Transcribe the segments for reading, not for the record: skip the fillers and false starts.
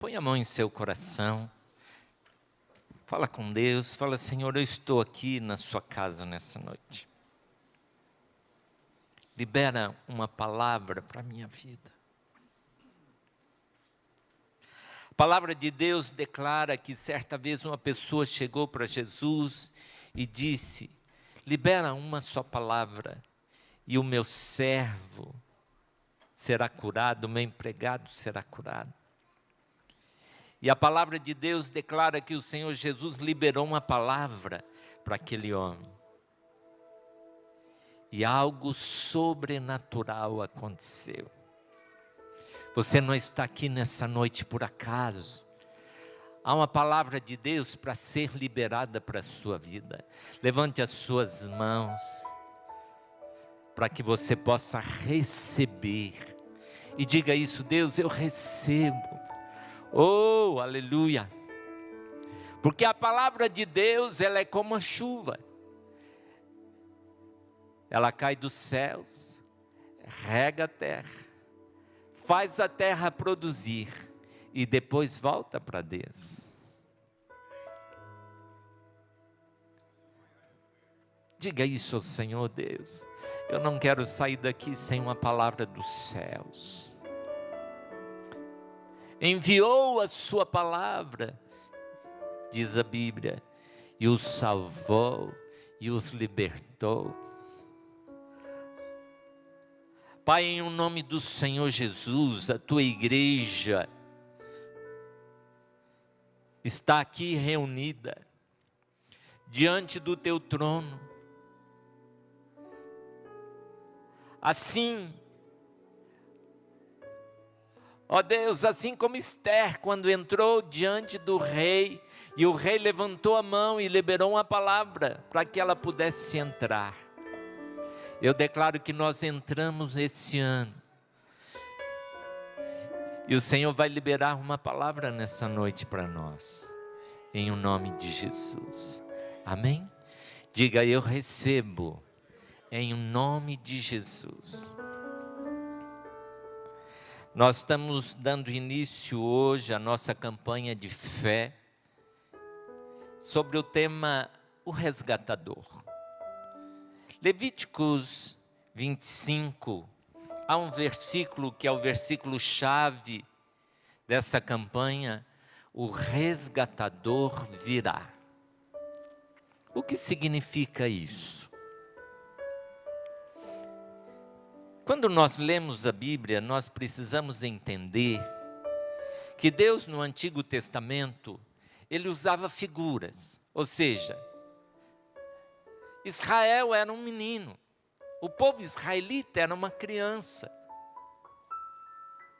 Põe a mão em seu coração. Fala com Deus. Fala, Senhor, eu estou aqui na sua casa nessa noite. Libera uma palavra para a minha vida. A palavra de Deus declara que certa vez uma pessoa chegou para Jesus e disse: libera uma só palavra e o meu servo será curado, o meu empregado será curado. E a palavra de Deus declara que o Senhor Jesus liberou uma palavra para aquele homem. E algo sobrenatural aconteceu. Você não está aqui nessa noite por acaso. Há uma palavra de Deus para ser liberada para a sua vida. Levante as suas mãos para que você possa receber. E diga isso: Deus, eu recebo. Oh, aleluia. Porque a palavra de Deus, ela é como a chuva. Ela cai dos céus, rega a terra, faz a terra produzir e depois volta para Deus. Diga isso ao Senhor: Deus, eu não quero sair daqui sem uma palavra dos céus. Enviou a sua palavra, diz a Bíblia, e os salvou e os libertou. Pai, em nome do Senhor Jesus, a tua igreja está aqui reunida diante do teu trono. Assim, ó Deus, assim como Esther, quando entrou diante do rei, e o rei levantou a mão e liberou uma palavra para que ela pudesse entrar. Eu declaro que nós entramos esse ano, e o Senhor vai liberar uma palavra nessa noite para nós, em o nome de Jesus. Amém? Diga: eu recebo, em o nome de Jesus. Nós estamos dando início hoje à nossa campanha de fé sobre o tema o resgatador. Levíticos 25, há um versículo que é o versículo chave dessa campanha: o resgatador virá. O que significa isso? Quando nós lemos a Bíblia, nós precisamos entender que Deus no Antigo Testamento, Ele usava figuras. Ou seja, Israel era um menino, o povo israelita era uma criança,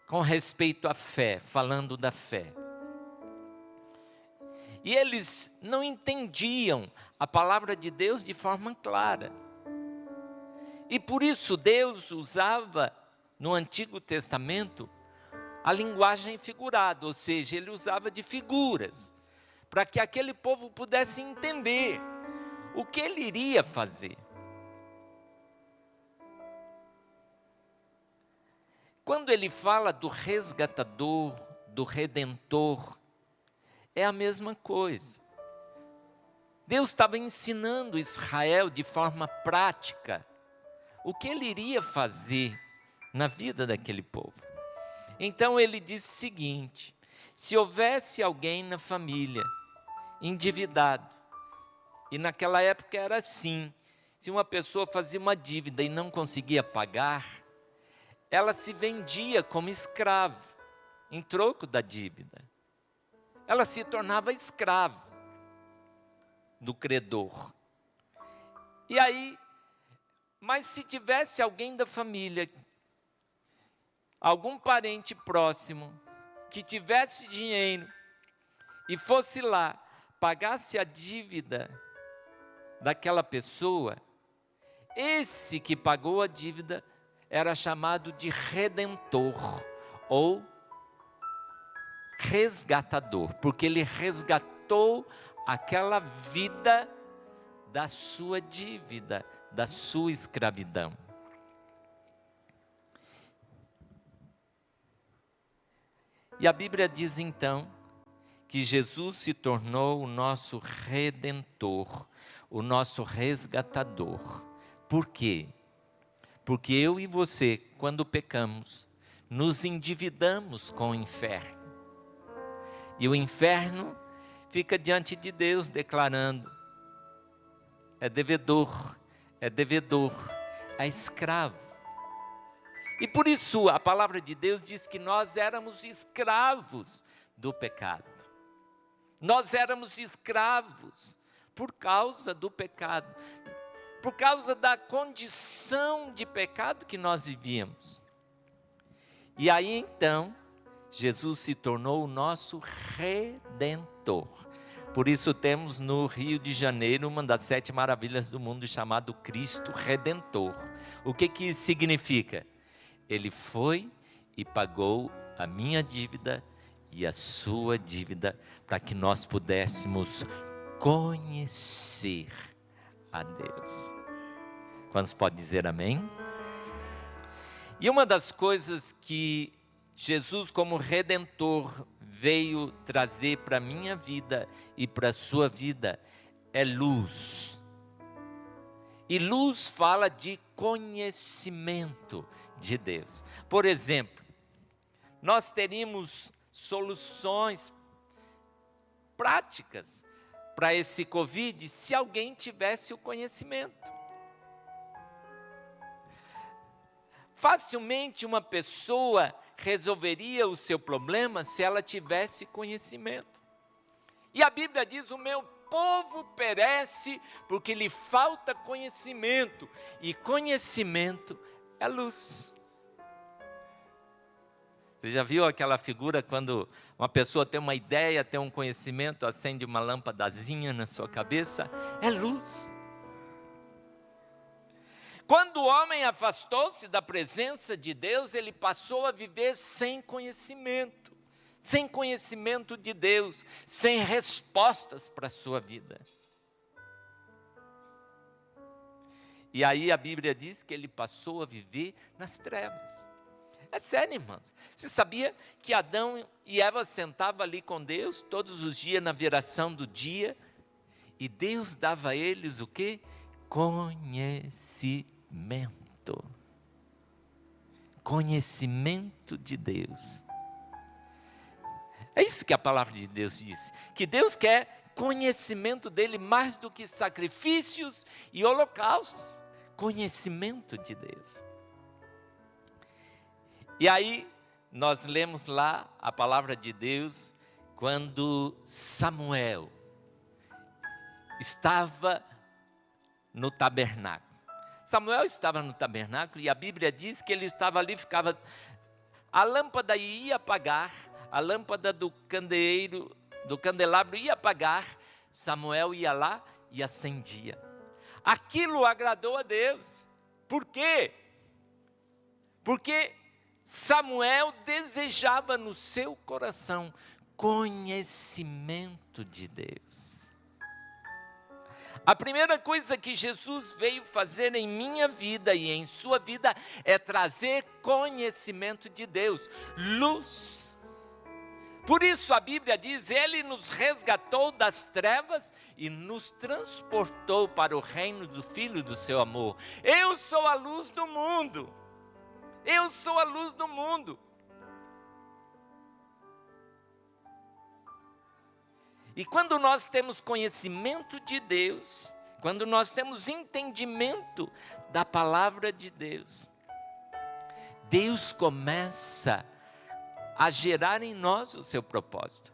com respeito à fé, falando da fé. E eles não entendiam a palavra de Deus de forma clara. E por isso Deus usava no Antigo Testamento a linguagem figurada, ou seja, Ele usava de figuras, para que aquele povo pudesse entender o que Ele iria fazer. Quando Ele fala do resgatador, do redentor, é a mesma coisa. Deus estava ensinando Israel de forma prática o que Ele iria fazer na vida daquele povo. Então Ele disse o seguinte: se houvesse alguém na família endividado, e naquela época era assim, se uma pessoa fazia uma dívida e não conseguia pagar, ela se vendia como escravo, em troco da dívida. Ela se tornava escrava do credor. E aí, mas se tivesse alguém da família, algum parente próximo, que tivesse dinheiro, e fosse lá, pagasse a dívida daquela pessoa, esse que pagou a dívida era chamado de redentor, ou resgatador, porque ele resgatou aquela vida da sua dívida, da sua escravidão. E a Bíblia diz então que Jesus se tornou o nosso redentor, o nosso resgatador. Por quê? Porque eu e você, quando pecamos, nos endividamos com o inferno. E o inferno fica diante de Deus declarando: é devedor, é escravo. E por isso a palavra de Deus diz que nós éramos escravos do pecado. Nós éramos escravos por causa do pecado, por causa da condição de pecado que nós vivíamos. E aí então, Jesus se tornou o nosso Redentor. Por isso temos no Rio de Janeiro uma das 7 maravilhas do mundo chamado Cristo Redentor. O que isso significa? Ele foi e pagou a minha dívida e a sua dívida para que nós pudéssemos conhecer a Deus. Quantos podem dizer amém? E uma das coisas que Jesus como Redentor veio trazer para a minha vida e para a sua vida é luz. E luz fala de conhecimento de Deus. Por exemplo, nós teríamos soluções práticas para esse Covid se alguém tivesse o conhecimento. Facilmente uma pessoa resolveria o seu problema se ela tivesse conhecimento. E a Bíblia diz: o meu povo perece porque lhe falta conhecimento. E conhecimento é luz. Você já viu aquela figura quando uma pessoa tem uma ideia, tem um conhecimento, acende uma lâmpadazinha na sua cabeça? É luz. Quando o homem afastou-se da presença de Deus, ele passou a viver sem conhecimento de Deus, sem respostas para a sua vida. E aí a Bíblia diz que ele passou a viver nas trevas. É sério, irmãos. Você sabia que Adão e Eva sentavam ali com Deus todos os dias na viração do dia? E Deus dava a eles o quê? Conhecimento. Conhecimento de Deus. É isso que a palavra de Deus diz. Que Deus quer conhecimento dele mais do que sacrifícios e holocaustos. Conhecimento de Deus. E aí, nós lemos lá a palavra de Deus, quando Samuel estava no tabernáculo. Samuel estava no tabernáculo e a Bíblia diz que ele estava ali, ficava, a lâmpada ia apagar, a lâmpada do candelabro ia apagar, Samuel ia lá e acendia. Aquilo agradou a Deus. Por quê? Porque Samuel desejava no seu coração conhecimento de Deus. A primeira coisa que Jesus veio fazer em minha vida e em sua vida é trazer conhecimento de Deus, luz. Por isso a Bíblia diz: Ele nos resgatou das trevas e nos transportou para o reino do Filho do seu amor. Eu sou a luz do mundo. Eu sou a luz do mundo. E quando nós temos conhecimento de Deus, quando nós temos entendimento da palavra de Deus, Deus começa a gerar em nós o seu propósito.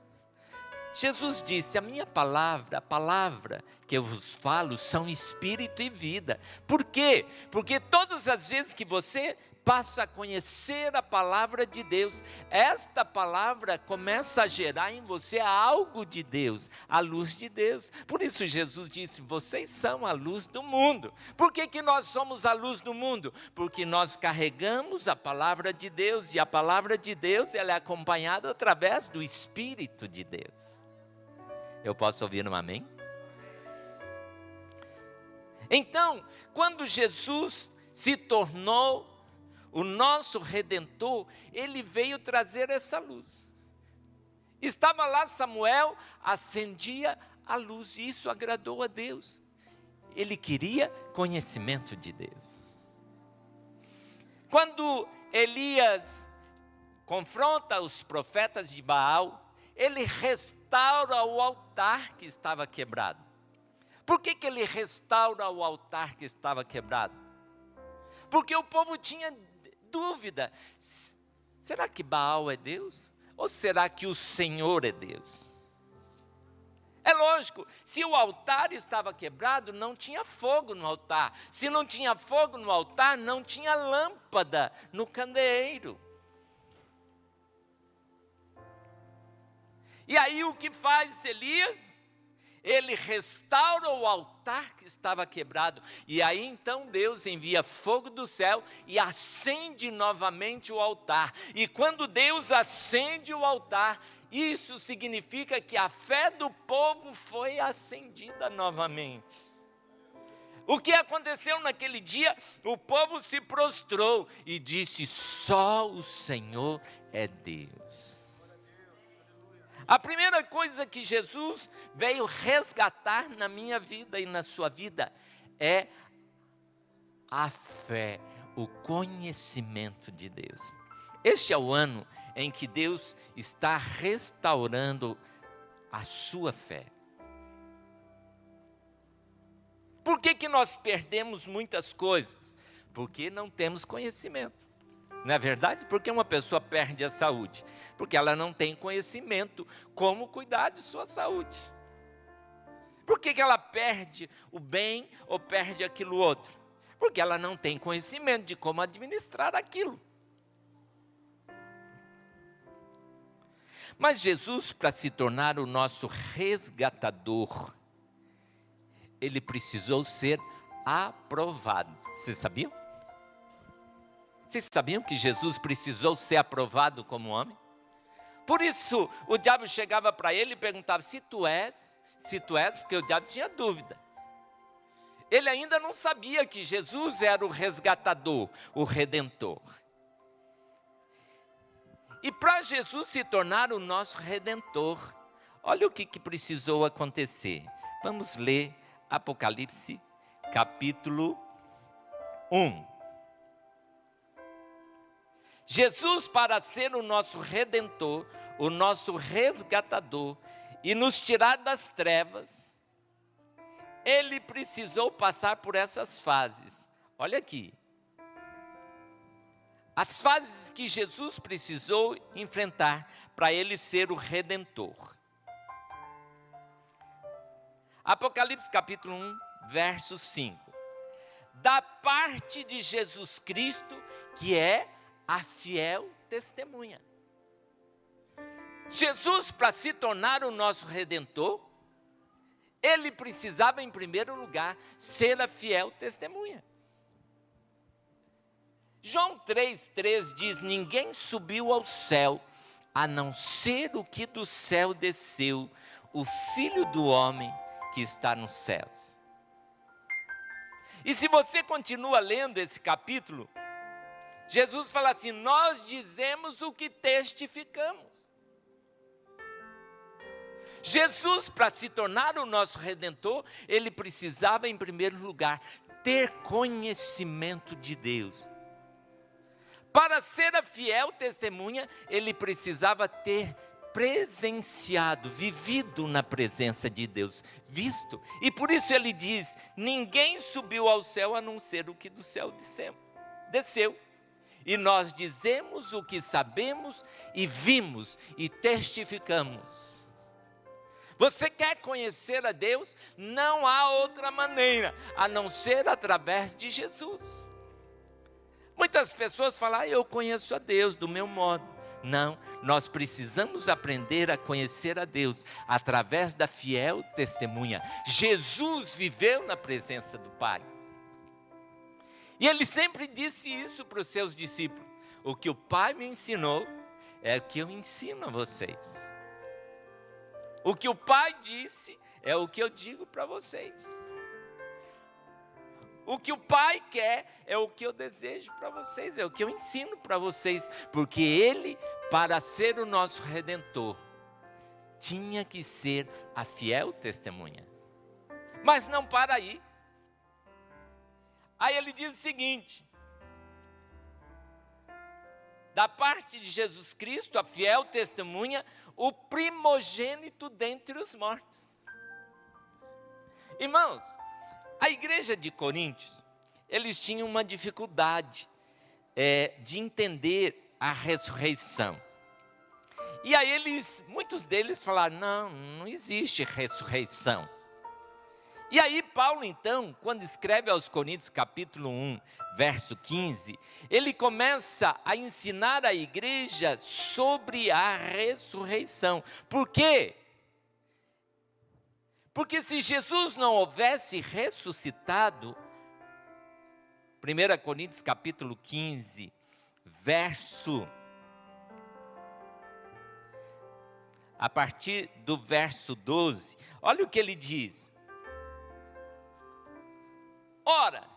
Jesus disse: a minha palavra, a palavra que eu vos falo, são espírito e vida. Por quê? Porque todas as vezes que você passa a conhecer a palavra de Deus, esta palavra começa a gerar em você algo de Deus, a luz de Deus. Por isso Jesus disse: vocês são a luz do mundo. Por que nós somos a luz do mundo? Porque nós carregamos a palavra de Deus, e a palavra de Deus ela é acompanhada através do Espírito de Deus. Eu posso ouvir um amém? Então, quando Jesus se tornou o nosso Redentor, Ele veio trazer essa luz. Estava lá Samuel, acendia a luz, e isso agradou a Deus. Ele queria conhecimento de Deus. Quando Elias confronta os profetas de Baal, ele restaura o altar que estava quebrado. Por que ele restaura o altar que estava quebrado? Porque o povo tinha dúvida: será que Baal é Deus? Ou será que o Senhor é Deus? É lógico, se o altar estava quebrado, não tinha fogo no altar. Se não tinha fogo no altar, não tinha lâmpada no candeeiro. E aí o que faz Elias? Ele restaura o altar que estava quebrado. E aí então Deus envia fogo do céu e acende novamente o altar. E quando Deus acende o altar, isso significa que a fé do povo foi acendida novamente. O que aconteceu naquele dia? O povo se prostrou e disse: só o Senhor é Deus. A primeira coisa que Jesus veio resgatar na minha vida e na sua vida é a fé, o conhecimento de Deus. Este é o ano em que Deus está restaurando a sua fé. Por que nós perdemos muitas coisas? Porque não temos conhecimento. Não é verdade? Porque uma pessoa perde a saúde? Porque ela não tem conhecimento como cuidar de sua saúde. Por que ela perde o bem ou perde aquilo outro? Porque ela não tem conhecimento de como administrar aquilo. Mas Jesus, para se tornar o nosso resgatador, ele precisou ser aprovado. Vocês sabiam? Vocês sabiam que Jesus precisou ser aprovado como homem? Por isso, o diabo chegava para ele e perguntava: se tu és, porque o diabo tinha dúvida. Ele ainda não sabia que Jesus era o resgatador, o redentor. E para Jesus se tornar o nosso redentor, olha o que precisou acontecer. Vamos ler Apocalipse, capítulo 1. Jesus, para ser o nosso redentor, o nosso resgatador e nos tirar das trevas, ele precisou passar por essas fases. Olha aqui. As fases que Jesus precisou enfrentar para ele ser o redentor. Apocalipse capítulo 1, verso 5. Da parte de Jesus Cristo, que é a fiel testemunha. Jesus, para se tornar o nosso redentor, ele precisava, em primeiro lugar, ser a fiel testemunha. João 3,3 diz: ninguém subiu ao céu, a não ser o que do céu desceu, o Filho do homem que está nos céus. E se você continua lendo esse capítulo, Jesus fala assim: nós dizemos o que testificamos. Jesus, para se tornar o nosso redentor, ele precisava, em primeiro lugar, ter conhecimento de Deus. Para ser a fiel testemunha, ele precisava ter presenciado, vivido na presença de Deus, visto. E por isso ele diz: ninguém subiu ao céu a não ser o que do céu desceu. E nós dizemos o que sabemos e vimos e testificamos. Você quer conhecer a Deus? Não há outra maneira a não ser através de Jesus. Muitas pessoas falam: eu conheço a Deus do meu modo. Não, nós precisamos aprender a conhecer a Deus através da fiel testemunha. Jesus viveu na presença do Pai. E ele sempre disse isso para os seus discípulos: o que o Pai me ensinou é o que eu ensino a vocês. O que o Pai disse é o que eu digo para vocês. O que o Pai quer é o que eu desejo para vocês, é o que eu ensino para vocês. Porque Ele, para ser o nosso Redentor, tinha que ser a fiel testemunha. Mas não para aí. Aí ele diz o seguinte: da parte de Jesus Cristo, a fiel testemunha, o primogênito dentre os mortos. Irmãos, a igreja de Coríntios, eles tinham uma dificuldade de entender a ressurreição. E aí muitos deles falaram, não existe ressurreição. E aí Paulo então, quando escreve aos Coríntios capítulo 1, verso 15, ele começa a ensinar a igreja sobre a ressurreição. Por quê? Porque se Jesus não houvesse ressuscitado, 1 Coríntios capítulo 15, a partir do verso 12, olha o que ele diz. Ora,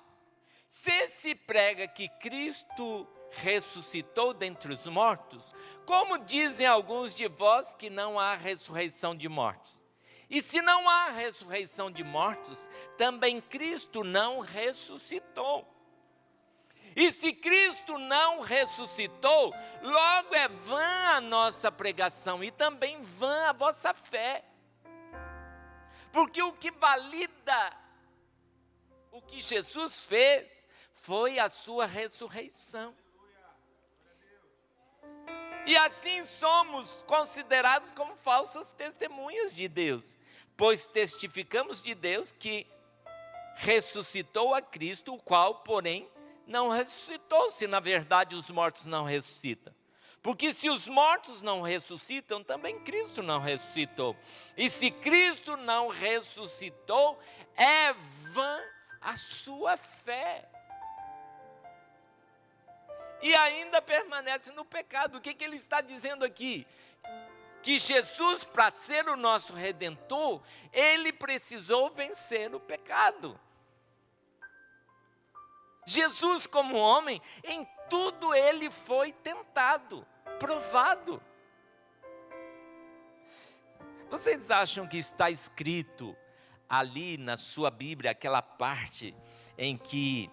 se prega que Cristo ressuscitou dentre os mortos, como dizem alguns de vós que não há ressurreição de mortos? E se não há ressurreição de mortos, também Cristo não ressuscitou. E se Cristo não ressuscitou, logo é vã a nossa pregação e também vã a vossa fé. Porque o que valida o que Jesus fez foi a sua ressurreição. E assim somos considerados como falsas testemunhas de Deus, pois testificamos de Deus que ressuscitou a Cristo, o qual, porém, não ressuscitou, se na verdade os mortos não ressuscitam. Porque se os mortos não ressuscitam, também Cristo não ressuscitou. E se Cristo não ressuscitou, é vã a sua fé. E ainda permanece no pecado. O que ele está dizendo aqui? Que Jesus, para ser o nosso Redentor, ele precisou vencer o pecado. Jesus, como homem, em tudo ele foi tentado, provado. Vocês acham que está escrito ali na sua Bíblia, aquela parte em que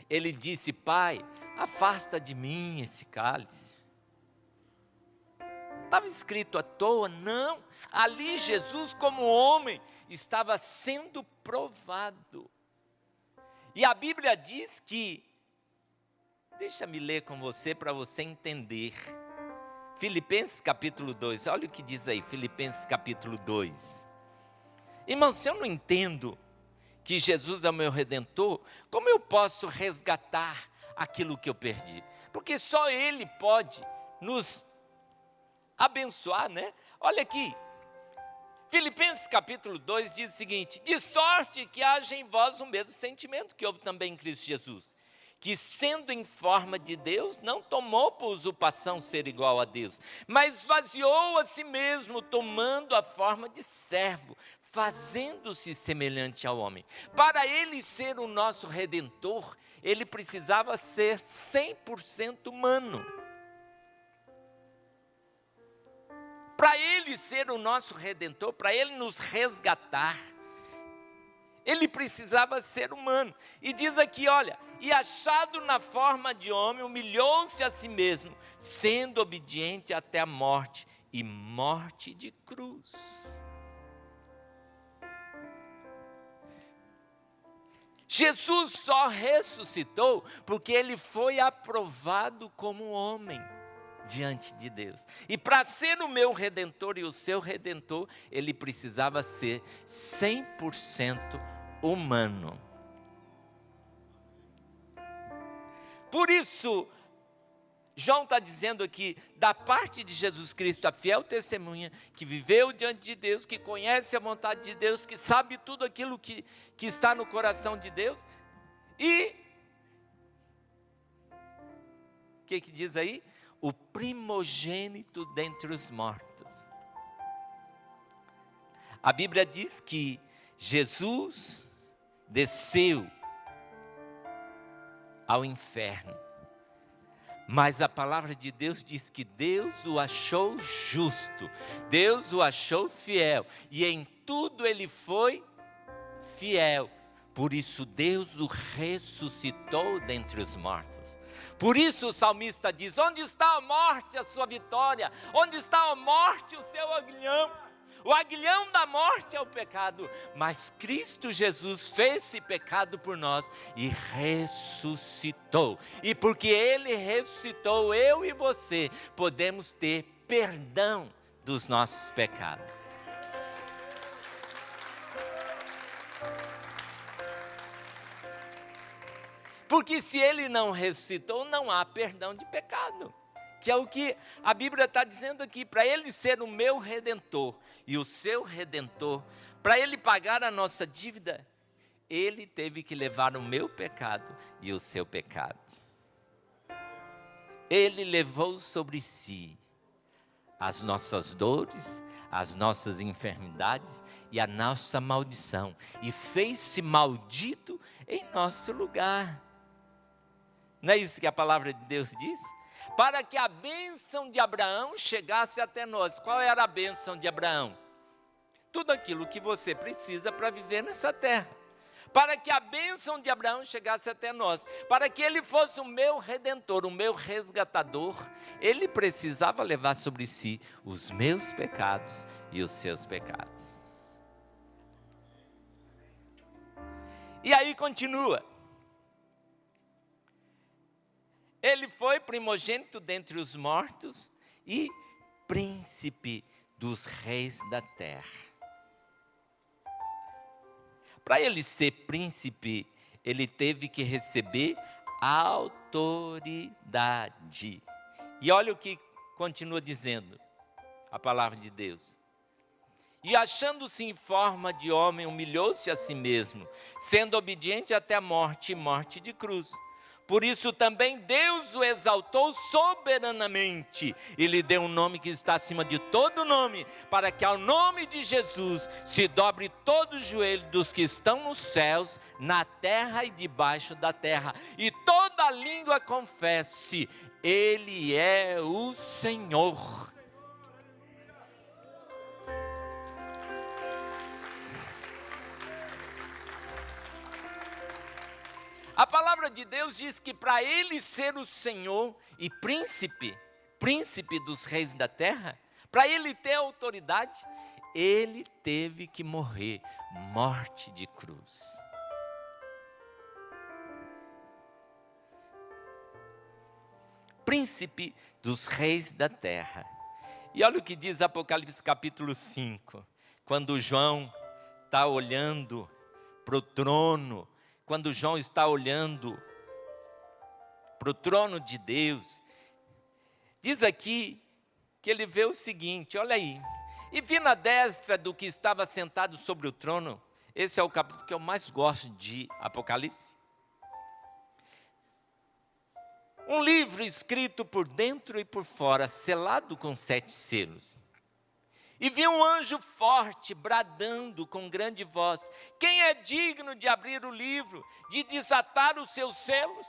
ele disse, Pai, afasta de mim esse cálice? Estava escrito à toa? Não. Ali Jesus, como homem, estava sendo provado. E a Bíblia diz que, deixa-me ler com você para você entender. Filipenses capítulo 2, olha o que diz aí, Filipenses capítulo 2. Irmão, se eu não entendo que Jesus é o meu Redentor, como eu posso resgatar aquilo que eu perdi? Porque só Ele pode nos abençoar, né? Olha aqui, Filipenses capítulo 2 diz o seguinte, de sorte que haja em vós o mesmo sentimento que houve também em Cristo Jesus, que sendo em forma de Deus, não tomou por usurpação ser igual a Deus, mas esvaziou a si mesmo, tomando a forma de servo, fazendo-se semelhante ao homem. Para ele ser o nosso Redentor, ele precisava ser 100% humano. Para ele ser o nosso Redentor, para ele nos resgatar, ele precisava ser humano. E diz aqui, olha, e achado na forma de homem, humilhou-se a si mesmo, sendo obediente até a morte, e morte de cruz. Jesus só ressuscitou porque ele foi aprovado como homem diante de Deus. E para ser o meu Redentor e o seu Redentor, ele precisava ser 100% humano. Por isso, João está dizendo aqui, da parte de Jesus Cristo, a fiel testemunha, que viveu diante de Deus, que conhece a vontade de Deus, que sabe tudo aquilo que está no coração de Deus. E, o que diz aí? O primogênito dentre os mortos. A Bíblia diz que Jesus desceu ao inferno, Mas a palavra de Deus diz que Deus o achou justo, Deus o achou fiel, e em tudo ele foi fiel. Por isso Deus o ressuscitou dentre os mortos. Por isso o salmista diz: onde está a morte, a sua vitória? Onde está a morte, o seu aguilhão? O aguilhão da morte é o pecado, mas Cristo Jesus fez esse pecado por nós e ressuscitou. E porque Ele ressuscitou, eu e você podemos ter perdão dos nossos pecados. Porque se Ele não ressuscitou, não há perdão de pecado. Que é o que a Bíblia está dizendo aqui, para Ele ser o meu Redentor e o seu Redentor, para Ele pagar a nossa dívida, Ele teve que levar o meu pecado e o seu pecado. Ele levou sobre si as nossas dores, as nossas enfermidades e a nossa maldição, e fez-se maldito em nosso lugar. Não é isso que a palavra de Deus diz? Para que a bênção de Abraão chegasse até nós. Qual era a bênção de Abraão? Tudo aquilo que você precisa para viver nessa terra. Para que a bênção de Abraão chegasse até nós, para que ele fosse o meu redentor, o meu resgatador, ele precisava levar sobre si os meus pecados e os seus pecados. E aí continua. Ele foi primogênito dentre os mortos e príncipe dos reis da terra. Para ele ser príncipe, ele teve que receber autoridade. E olha o que continua dizendo a palavra de Deus. E achando-se em forma de homem, humilhou-se a si mesmo, sendo obediente até a morte e morte de cruz. Por isso também Deus o exaltou soberanamente e lhe deu um nome que está acima de todo nome, para que ao nome de Jesus se dobre todo o joelho dos que estão nos céus, na terra e debaixo da terra, e toda língua confesse: Ele é o Senhor. A palavra de Deus diz que para Ele ser o Senhor e príncipe dos reis da terra, para Ele ter autoridade, Ele teve que morrer, morte de cruz. Príncipe dos reis da terra. E olha o que diz Apocalipse capítulo 5, quando João está olhando para o trono, quando João está olhando para o trono de Deus, diz aqui que ele vê o seguinte, olha aí: e vi na destra do que estava sentado sobre o trono, esse é o capítulo que eu mais gosto de Apocalipse, um livro escrito por dentro e por fora, selado com 7 selos. E vi um anjo forte bradando com grande voz: quem é digno de abrir o livro, de desatar os seus selos?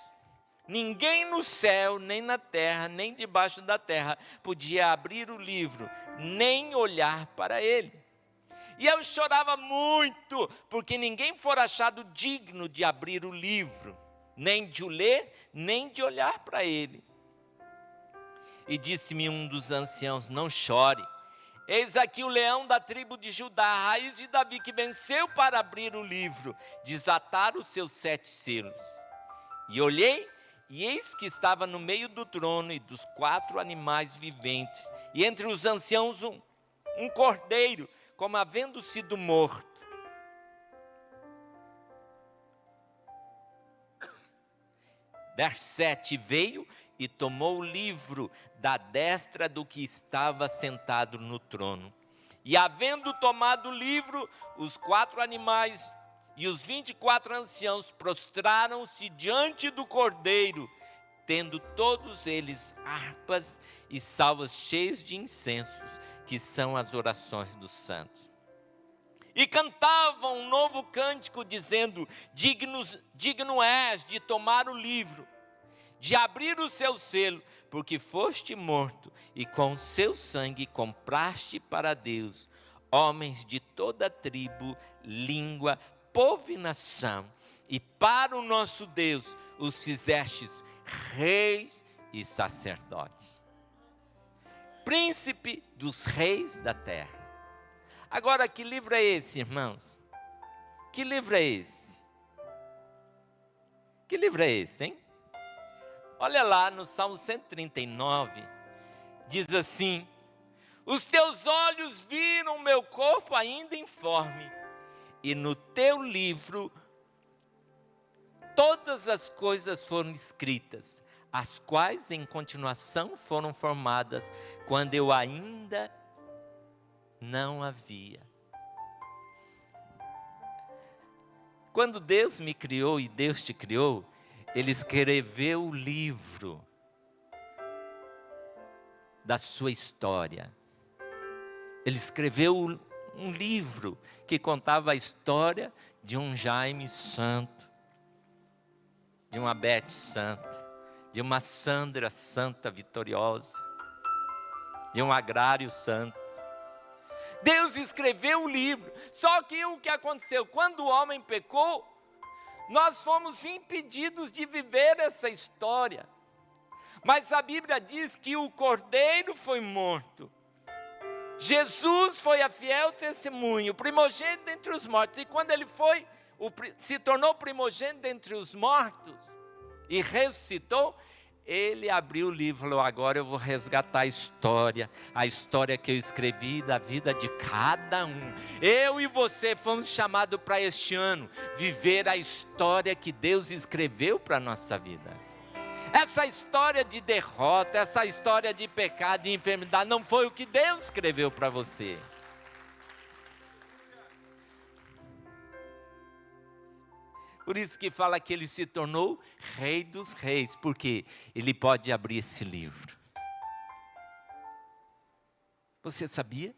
Ninguém no céu, nem na terra, nem debaixo da terra podia abrir o livro, nem olhar para ele. E eu chorava muito, porque ninguém fora achado digno de abrir o livro, nem de o ler, nem de olhar para ele. E disse-me um dos anciãos: não chore. Eis aqui o leão da tribo de Judá, a raiz de Davi, que venceu para abrir o livro, desatar os seus 7 selos. E olhei, e eis que estava no meio do trono e dos 4 animais viventes, e entre os anciãos um cordeiro, como havendo sido morto. Verso 7, veio e tomou o livro da destra do que estava sentado no trono. E havendo tomado o livro, os 4 animais e os 24 anciãos prostraram-se diante do cordeiro, tendo todos eles harpas e salvas cheias de incensos, que são as orações dos santos. E cantavam um novo cântico, dizendo: digno és de tomar o livro, de abrir o seu selo, porque foste morto e com o seu sangue compraste para Deus homens de toda tribo, língua, povo e nação, e para o nosso Deus os fizestes reis e sacerdotes, príncipe dos reis da terra. Agora, que livro é esse, irmãos? Que livro é esse? Que livro é esse, hein? Olha lá no Salmo 139, diz assim: os teus olhos viram o meu corpo ainda informe, e no teu livro todas as coisas foram escritas, as quais em continuação foram formadas, quando eu ainda não havia. Quando Deus me criou e Deus te criou, Ele escreveu o livro da sua história. Ele escreveu um livro que contava a história de um Jaime santo, de uma Beth santa, de uma Sandra santa vitoriosa, de um Agrário santo. Deus escreveu o livro, só que o que aconteceu? Quando o homem pecou, nós fomos impedidos de viver essa história. Mas a Bíblia diz que o Cordeiro foi morto. Jesus foi a fiel testemunha, o primogênito entre os mortos. E quando ele se tornou primogênito entre os mortos e ressuscitou, ele abriu o livro e falou: agora eu vou resgatar a história que eu escrevi da vida de cada um. Eu e você fomos chamados para este ano viver a história que Deus escreveu para a nossa vida. Essa história de derrota, essa história de pecado, de enfermidade, não foi o que Deus escreveu para você. Por isso que fala que ele se tornou Rei dos Reis, porque ele pode abrir esse livro. Você sabia?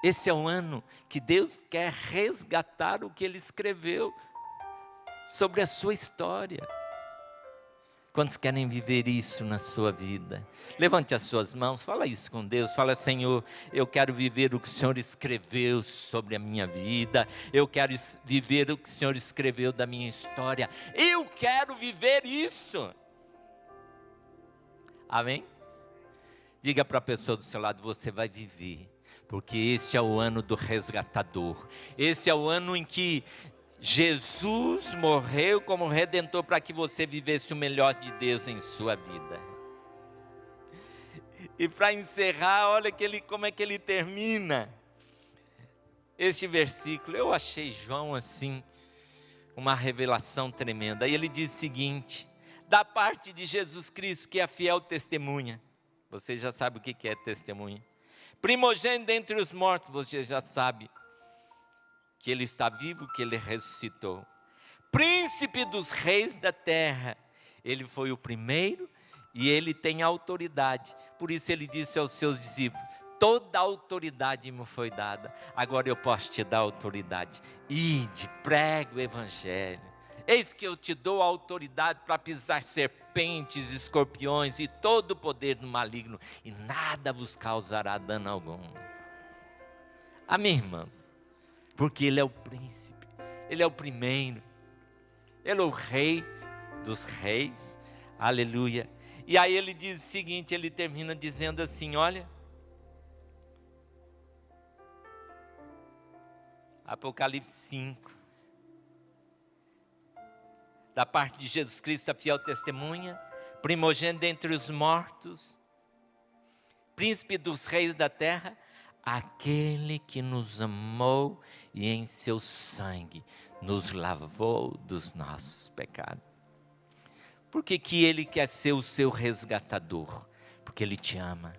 Esse é o ano que Deus quer resgatar o que Ele escreveu sobre a sua história. Quantos querem viver isso na sua vida? Levante as suas mãos, fala isso com Deus. Fala: Senhor, eu quero viver o que o Senhor escreveu sobre a minha vida. Eu quero viver o que o Senhor escreveu da minha história. Eu quero viver isso. Amém? Diga para a pessoa do seu lado: você vai viver. Porque este é o ano do resgatador. Esse é o ano em que Jesus morreu como Redentor para que você vivesse o melhor de Deus em sua vida. E para encerrar, olha como é que ele termina este versículo. Eu achei João assim, uma revelação tremenda. E ele diz o seguinte: da parte de Jesus Cristo, que é a fiel testemunha. Você já sabe o que é testemunha. Primogênito dentre os mortos, você já sabe que Ele está vivo, que Ele ressuscitou. Príncipe dos reis da terra, Ele foi o primeiro e Ele tem autoridade. Por isso Ele disse aos seus discípulos: toda a autoridade me foi dada, agora eu posso te dar autoridade. Ide, pregue o evangelho. Eis que eu te dou a autoridade para pisar serpentes, escorpiões e todo o poder do maligno, e nada vos causará dano algum. Amém, irmãos? Porque Ele é o príncipe, Ele é o primeiro, Ele é o Rei dos reis, aleluia. E aí ele diz o seguinte, ele termina dizendo assim, olha, Apocalipse 5, da parte de Jesus Cristo, a fiel testemunha, primogênito dentre os mortos, príncipe dos reis da terra, aquele que nos amou e em seu sangue nos lavou dos nossos pecados. Por que Ele quer ser o seu resgatador? Porque Ele te ama.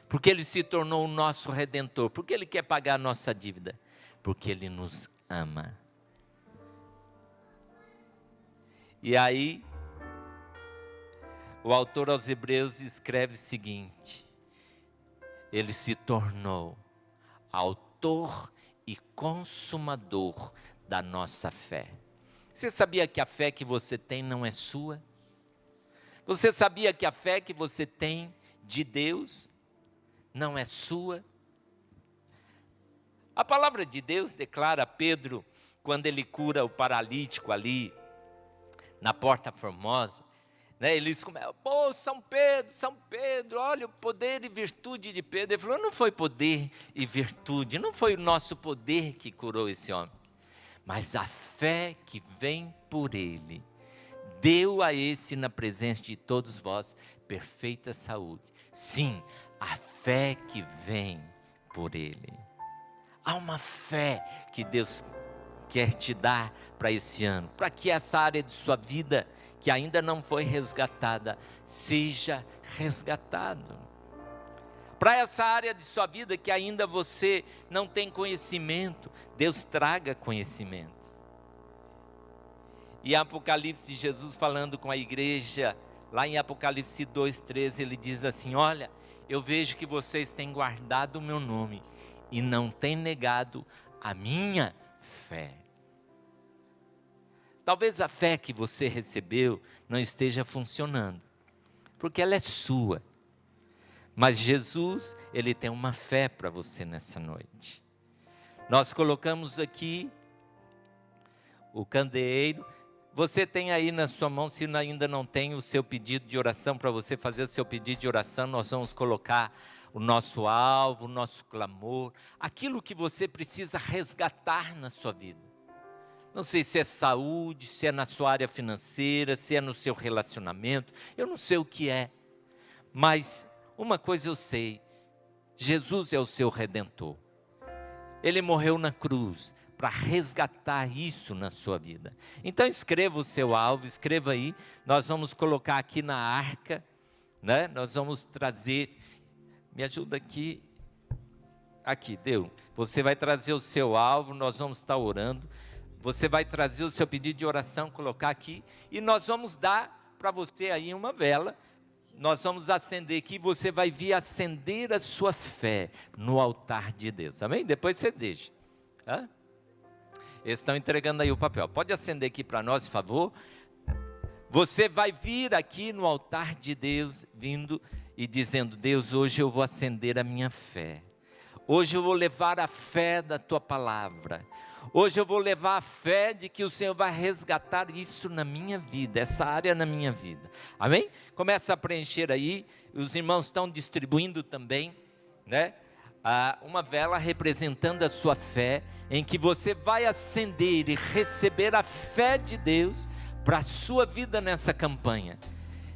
Porque Ele se tornou o nosso Redentor. Porque Ele quer pagar a nossa dívida. Porque Ele nos ama. E aí, o autor aos Hebreus escreve o seguinte: Ele se tornou autor e consumador da nossa fé. Você sabia que a fé que você tem não é sua? Você sabia que a fé que você tem de Deus não é sua? A palavra de Deus declara a Pedro, quando ele cura o paralítico ali, na Porta Formosa, né, eles começam, São Pedro, olha o poder e virtude de Pedro. Ele falou, não foi poder e virtude, não foi o nosso poder que curou esse homem, mas a fé que vem por ele, deu a esse, na presença de todos vós, perfeita saúde. Sim, a fé que vem por ele. Há uma fé que Deus quer te dar para esse ano, para que essa área de sua vida, que ainda não foi resgatada, seja resgatada. Para essa área de sua vida que ainda você não tem conhecimento, Deus traga conhecimento. E Apocalipse, Jesus falando com a igreja, lá em Apocalipse 2,13, ele diz assim, olha, eu vejo que vocês têm guardado o meu nome e não têm negado a minha fé. Talvez a fé que você recebeu não esteja funcionando, porque ela é sua. Mas Jesus, Ele tem uma fé para você nessa noite. Nós colocamos aqui o candeeiro. Você tem aí na sua mão, se ainda não tem o seu pedido de oração, para você fazer o seu pedido de oração, nós vamos colocar o nosso alvo, o nosso clamor, aquilo que você precisa resgatar na sua vida. Não sei se é saúde, se é na sua área financeira, se é no seu relacionamento, eu não sei o que é, mas uma coisa eu sei, Jesus é o seu Redentor. Ele morreu na cruz para resgatar isso na sua vida. Então escreva o seu alvo, escreva aí, nós vamos colocar aqui na arca, né? Nós vamos trazer, me ajuda aqui, deu, você vai trazer o seu alvo, nós vamos estar orando, você vai trazer o seu pedido de oração, colocar aqui, e nós vamos dar para você aí uma vela, nós vamos acender aqui, você vai vir acender a sua fé no altar de Deus, amém? Depois você deixa, tá? Eles estão entregando aí o papel, pode acender aqui para nós, por favor. Você vai vir aqui no altar de Deus, vindo e dizendo, Deus, hoje eu vou acender a minha fé, hoje eu vou levar a fé da tua palavra, hoje eu vou levar a fé de que o Senhor vai resgatar isso na minha vida, essa área na minha vida, amém? Começa a preencher aí, os irmãos estão distribuindo também, né? Uma vela representando a sua fé, em que você vai acender e receber a fé de Deus para a sua vida nessa campanha.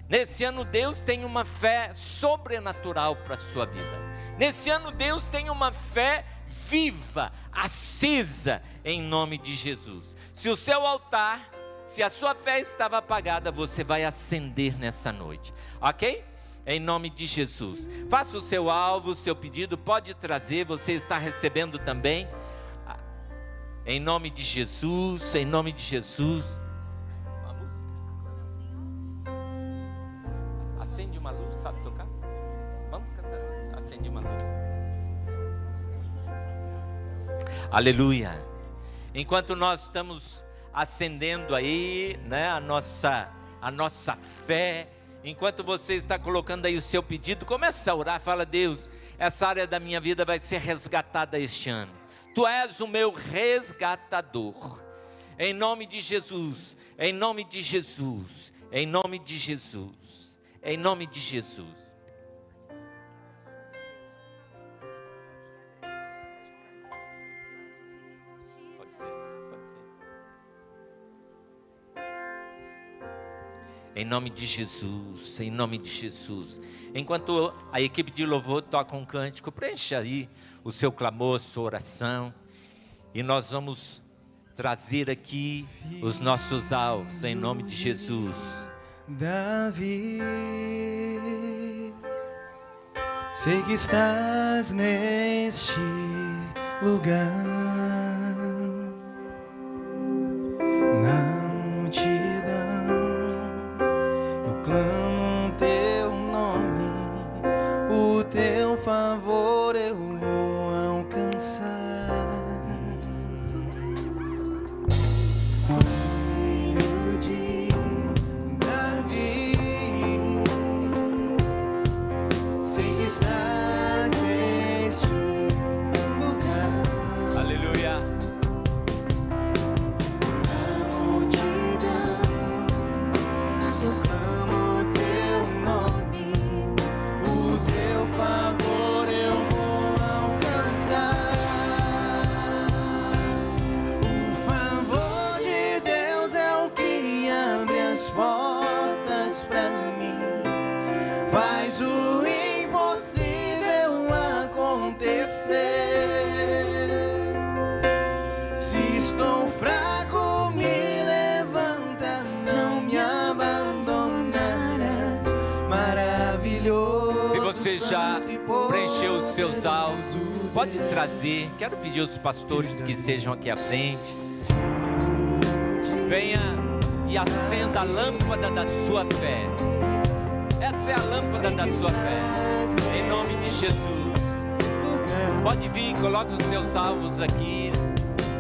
Nesse ano Deus tem uma fé sobrenatural para a sua vida. Nesse ano Deus tem uma fé viva, acesa, em nome de Jesus. Se o seu altar, se a sua fé estava apagada, você vai acender nessa noite, ok? Em nome de Jesus, faça o seu alvo, o seu pedido, pode trazer, você está recebendo também, em nome de Jesus, em nome de Jesus. Uma música, acende uma luz, sabe tocar? Vamos cantar, acende uma luz, aleluia. Enquanto nós estamos acendendo aí, né, a nossa fé, enquanto você está colocando aí o seu pedido, comece a orar, fala, Deus, essa área da minha vida vai ser resgatada este ano. Tu és o meu resgatador. Em nome de Jesus, em nome de Jesus, em nome de Jesus, em nome de Jesus. Pode ser, pode ser. Em nome de Jesus, em nome de Jesus. Enquanto a equipe de louvor toca um cântico, preencha aí o seu clamor, sua oração. E nós vamos trazer aqui os nossos alvos, em nome de Jesus. Davi, sei que estás neste lugar, na multidão, eu clamo teu nome, o teu favor eu vou alcançar. Filho de Davi, encher os seus alvos. Pode trazer. Quero pedir aos pastores que estejam aqui à frente. Venha e acenda a lâmpada da sua fé. Essa é a lâmpada da sua fé. Em nome de Jesus. Pode vir, coloque os seus alvos aqui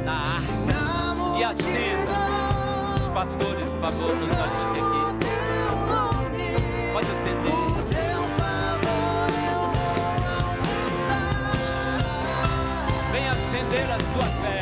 na arca e acenda. Os pastores, por favor, nos ajudem aqui. Pode acender. Venha acender a sua fé.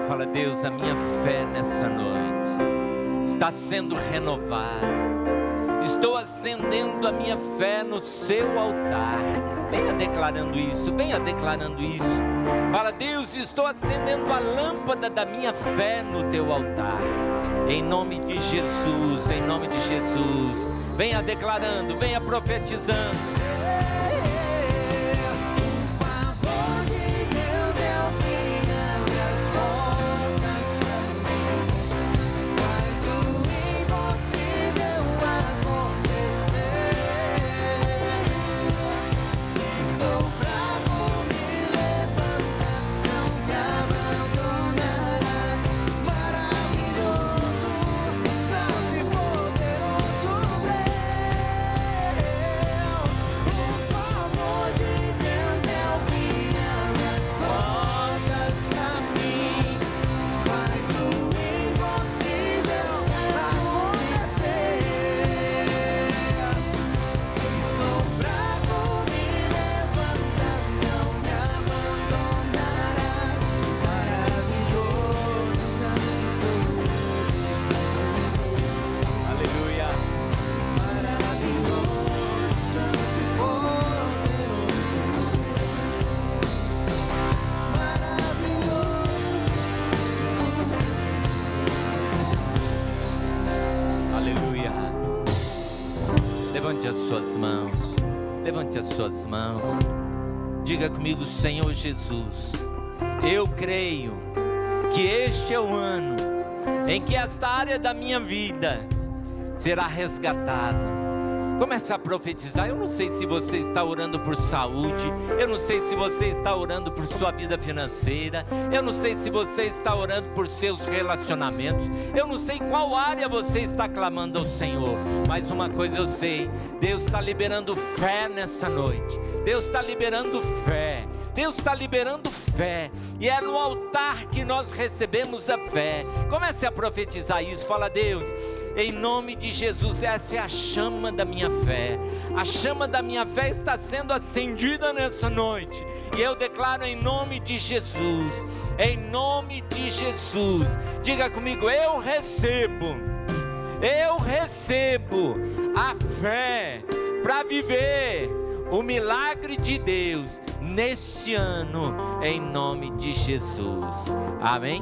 Fala, Deus, a minha fé nessa noite está sendo renovada. Estou acendendo a minha fé no seu altar. Venha declarando isso, venha declarando isso. Fala, Deus, estou acendendo a lâmpada da minha fé no teu altar. Em nome de Jesus, em nome de Jesus. Venha declarando, venha profetizando. Levante as suas mãos, levante as suas mãos, diga comigo: Senhor Jesus, eu creio que este é o ano em que esta área da minha vida será resgatada. Comece a profetizar. Eu não sei se você está orando por saúde, eu não sei se você está orando por sua vida financeira, eu não sei se você está orando por seus relacionamentos, eu não sei qual área você está clamando ao Senhor, mas uma coisa eu sei: Deus está liberando fé nessa noite. Deus está liberando fé. Deus está liberando fé, e é no altar que nós recebemos a fé. Comece a profetizar isso. Fala: Deus, em nome de Jesus, essa é a chama da minha fé. A chama da minha fé está sendo acendida nessa noite, e eu declaro em nome de Jesus, em nome de Jesus. Diga comigo: eu recebo a fé para viver o milagre de Deus neste ano, em nome de Jesus. Amém?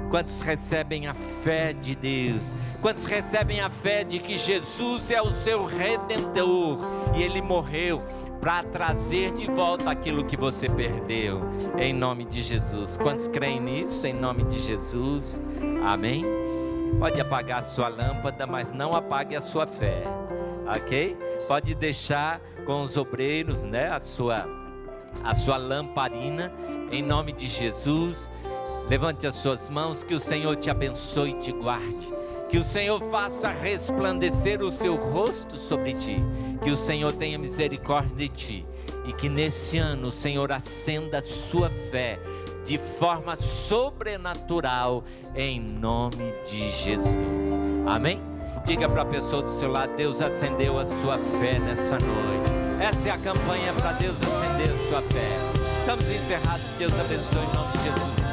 Quantos recebem a fé de Deus? Quantos recebem a fé de que Jesus é o seu Redentor e Ele morreu para trazer de volta aquilo que você perdeu, em nome de Jesus? Quantos creem nisso, em nome de Jesus? Amém? Pode apagar a sua lâmpada, mas não apague a sua fé, ok? Pode deixar com os obreiros, né, a sua lamparina, em nome de Jesus. Levante as suas mãos, que o Senhor te abençoe e te guarde, Que o Senhor faça resplandecer o seu rosto sobre ti. Que o Senhor tenha misericórdia de ti. E que nesse ano o Senhor acenda a sua fé de forma sobrenatural, em nome de Jesus. Amém? Diga para a pessoa do seu lado: Deus acendeu a sua fé nessa noite. Essa é a campanha para Deus acender a sua fé. Estamos encerrados. Deus abençoe em nome de Jesus.